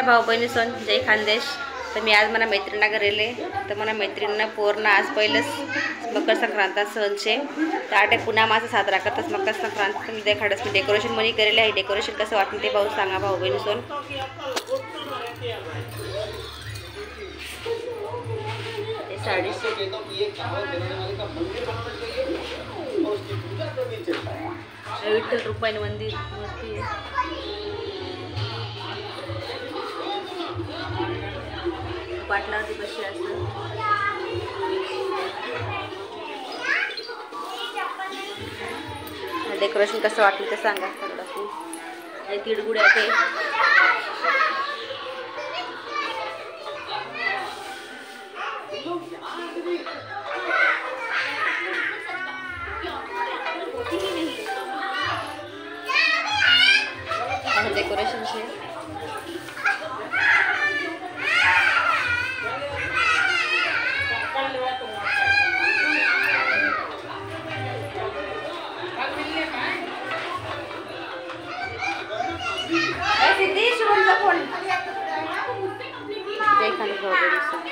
भाऊ बहिणी सण जय खानदेश. तर मी आज मला मैत्रिणींना घरेले तर मला मैत्रिणींना पूर्ण आज पहिलंच मकर संक्रांत सण छे. तर आटे पुन्हा माझा साजरा करतात मकर संक्रांत. मी देखाडस मी डेकोरेशन मनी करेले आहे. डेकोरेशन कसं वाटतं ते भाऊ सांगा भाऊ बहिणी सण. साड़ी विठ्ठल रुक्मिणी मंदिर मूर्ती पाटलावरती कशी असतं. डेकोरेशन कसं वाटलं ते सांगा सगळं. तिळगुड्या ते डेकोरेशन छे. जय खानदेश.